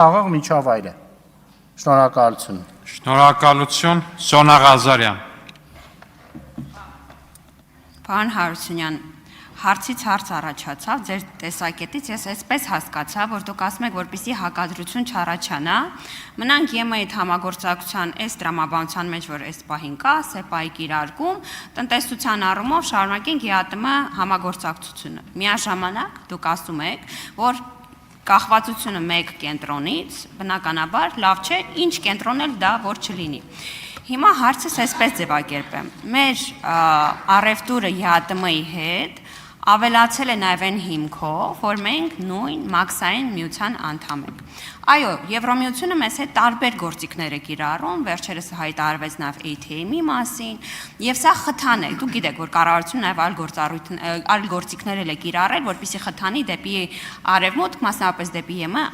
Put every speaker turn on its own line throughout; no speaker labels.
Աղաղ միջավայր է։ Շնորհակալություն։
Շնորհակալություն, Սոնա Ղազարյան։
Պարոն Հարությունյան, հարցից հարց առաջացավ, ձեր տեսակետից ես այսպես հասկացա, որ դուք ասում եք, որպեսզի հակադրություն չառաջանա, մնանք ԵՄ-ի համագործակցության այս դրամաբանության մեջ, որ այս պահին կա, ՍԵՊԱ-ի կիրարկում, տնտեսության առումով շարունակենք ԵԱՏՄ համագործակցությունը։ Միաժամանակ դուք ասում եք, որ կախվածությունը մեկ կենտրոնից, բնականաբար լավ չէ, ինչ կենտրոն էլ դա որ չլինի։ Հիմա հարցս այսպես ձևակերպեմ։ Մեր առևտուրը ԵԱՏՄ-ի հետ ավելացել է նաև այն հիմքով, որ մենք նույն մաքսային միության անդամ ենք։ Այո, Եվրոմիությունը մեզ հետ տարբեր գործիքներ է կիրառում, վերջերս հայտարարվեց նաև ATM-ի մասին, եւ սա խթան է։ Դուք գիտեք, որ կառավարությունը նաև այլ գործիքներ է կիրառել, որպեսզի խթանի դեպի արևմուտք, մասնավորապես դեպի ԵՄ,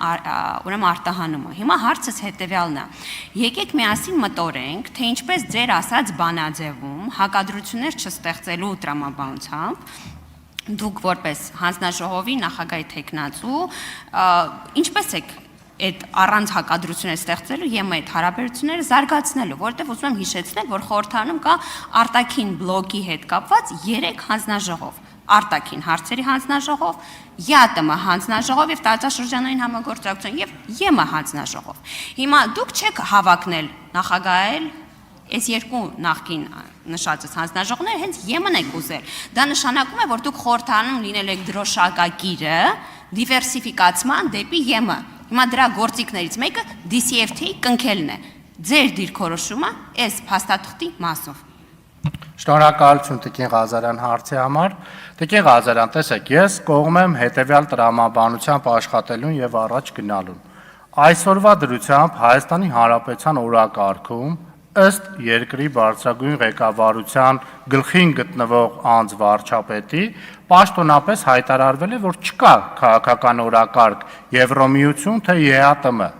ուրեմն արտահանումը։ Հիմա հարցս հետեւյալն է։ Եկեք միասին մտորենք, թե ինչպես ձեր ասած բանաձևում հակադրություններ չստեղծելու տրամաբանությամբ դուք որպես հանձնաժողովի նախագահի թեկնածու ինչպես եք այդ առանց հակադրություններ ստեղծելու ԵՄ այդ հարաբերությունները զարգացնելու, որտեղ ուզում եմ հիշեցնել, որ խորհրդարանում կա արտաքին բլոկի հետ կապված 3 հանձնաժողով, արտաքին հարցերի հանձնաժողով, ԵԱՏՄ հանձնաժողով եւ տարածաշրջանային համագործակցություն եւ ԵՄ հանձնաժողով։ Հիմա դուք չեք հավակնել նախագահել այս երկու նախկին նշածած հանձնաժողովները հենց ԵՄ-ն եք ուզել։ Դա նշանակում է, որ դուք խորհրդարանում լինել եք դրոշակագիրը դիվերսիֆիկացման դեպի ԵՄ։ Հիմա դրա գործիքներից մեկը DCFTA-ի կնքելն է։ Ձեր դիրքորոշումը այս փաստաթղթի մասով։
Շնորհակալություն Տիկին Ղազարյան հարցի համար։ Տիկին Ղազարյան, տեսեք, ես կողմ եմ հետևյալ տրամաբանությամբ աշխատելուն եւ առաջ գնալուն։ Այսօրվա դրությամբ Հայաստանի Հանրապետության օրակարգում ըստ երկրի բարձրագույն ղեկավարության գլխին գտնվող անձ վարչապետի պաշտոնապես հայտարարվել է, որ չկա քաղաքական օրակարգ Եվրոմիություն թե ԵԱՏՄ։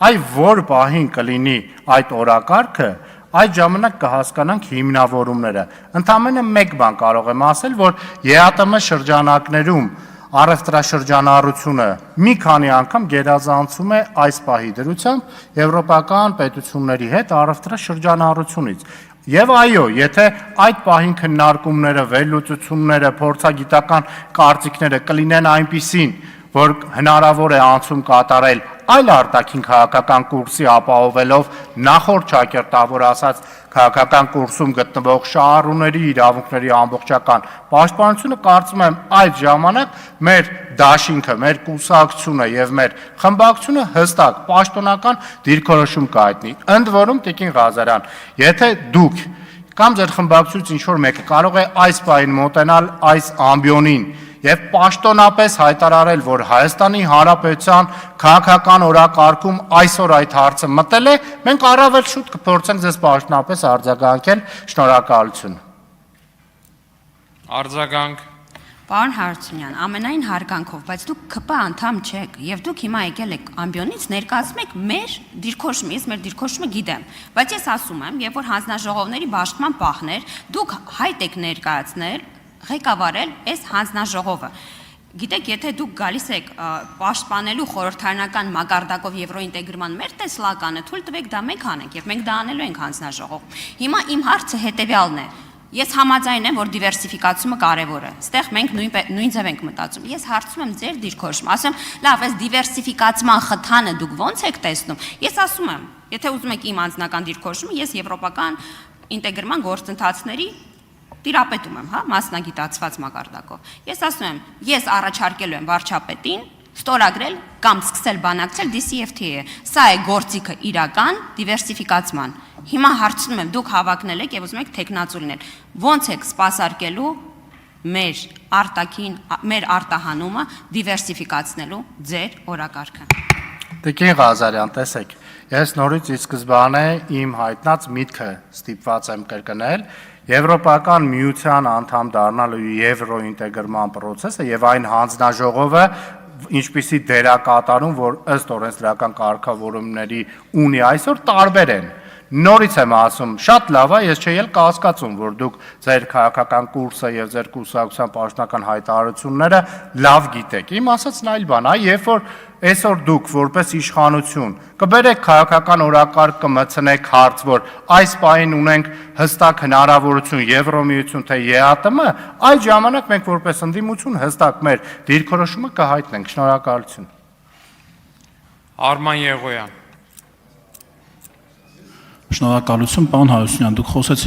Այ որ պահին կլինի այդ օրակարգը, այդ ժամանակ կհասկանանք հիմնավորումները։ Ընդամենը մեկ բան կարող եմ ասել, որ ԵԱՏՄ շրջանակներում առևտրաշրջանառությունը մի քանի անգամ գերազանցում է այս պահի դրությամբ եվրոպական պետությունների հետ առևտրաշրջանառությունից։ Եվ այո, եթե այդ պահին քննարկումները, վերլուծությունները, փորձագիտական կարծիքները կլինեն այնպիսին, որ հնարավոր է անցում կատարել այլ արտաքին քաղաքական կուրսի ապահովելով նախորդ ճակերտավոր ասած քաղաքական կուրսում գտնվող շահառուների իրավունքների ամբողջական պաշտպանությունը, կարծում եմ այդ ժամանակ մեր դաշինքը, մեր կուսակցությունը եւ մեր խմբակցությունը հստակ պաշտոնական դիրքորոշում կհայտնի։ Ընդ որում Տիկին Ղազարյան, եթե դուք կամ ձեր խմբակցությունից ինչ-որ մեկը կարող է այս պահին մոտենալ այս ամբիոնին եւ պաշտոնապես հայտարարել, որ Հայաստանի Հանրապետության քաղաքական օրակարգում այսօր այդ հարցը մտել է, մենք առավել շուտ կփորձենք ձեզ պաշտոնապես արձագանքել։ Շնորհակալություն։
Արձագանք։
Պարոն Հարությունյան, ամենայն հարգանքով, բայց դուք ԿՊ անդամ չեք եւ դուք հիմա եկել եք ամբիոնից ներկայացնում եք մեր դիրքորոշումը, ես մեր դիրքորոշումը գիտեմ, բայց ես ասում եմ, երբ որ հանձնաժողովների բաշխման պահն էր, դուք հայտ եք ներկայացնել ղեկավարել այս հանձնաժողովը։ Գիտեք, եթե դուք գալիս եք պաշտպանելու խորհրդարանական մակարդակով եվրոինտեգրման մեր տեսլականը, թույլ տվեք դա մենք անենք եւ մենք դա անելու ենք հանձնաժողով։ Հիմա իմ հարցը հետեւյալն է. Ես համաձայն եմ, որ դիվերսիֆիկացումը կարևոր է։ Այստեղ մենք նույն ձև ենք մտածում։ Ես հարցում եմ ձեր դիրքորոշումը, ասում եմ, լավ, այս դիվերսիֆիկացման խթանը դուք ո՞նց եք տեսնում։ Ես ասում եմ, եթե ուզում եք իմ անձնական դիրքորոշումը, ես եվրոպական ինտեգրման գործընթացների տիրապետում եմ, հա, մասնագիտացված մակարդակով։ Ես ասում եմ, ես առաջարկելու եմ վարչապետին ստորագրել կամ սկսել բանակցել DCFTA-ը։ Սա է գործիքը իրական դիվերսիֆիկացման։ Հիմա հարցնում եմ, դուք հավակնել եք եւ ուզում եք տեխնացու լինել։ Ո՞նց եք սպասարկելու մեր արտահանումը դիվերսիֆիկացնելու ձեր օրակարգը։
Տիկին Ղազարյան, տեսեք, ես նորից ի սկզբանե իմ հայտնած միտքը ստիպված եմ կրկնել, Եվրոպական միության անդամ դառնալու եվրոինտեգրման process-ը եւ այն հանձնաժողովը ինչպիսի դերակատարում, որ ըստ օրենսդրական կարգավորումների ունի այսօր տարբեր են։ Նորից եմ ասում, շատ լավ է, ես չէի էլ կասկածում, որ դուք ձեր քաղաքական կուրսը եւ ձեր կուրսակցության պաշտոնական հայտարարությունները լավ գիտեք։ Իմ ասածն այլ բան, երբ որ այսօր դուք որպես իշխանություն կբերեք քաղաքական օրակարգ կմցնեք հարց, որ այս պահին ունենք հստակ հնարավորություն Եվրոմիություն թե ԵԱՏՄ, այդ ժամանակ մենք որպես ընդդիմություն հստակ մեր դիրքորոշումը կհայտնենք։ Շնորհակալություն։
Արման Եղոյան։
Շնորհակալություն, պարոն Հարությունյան, դուք խոսեցիք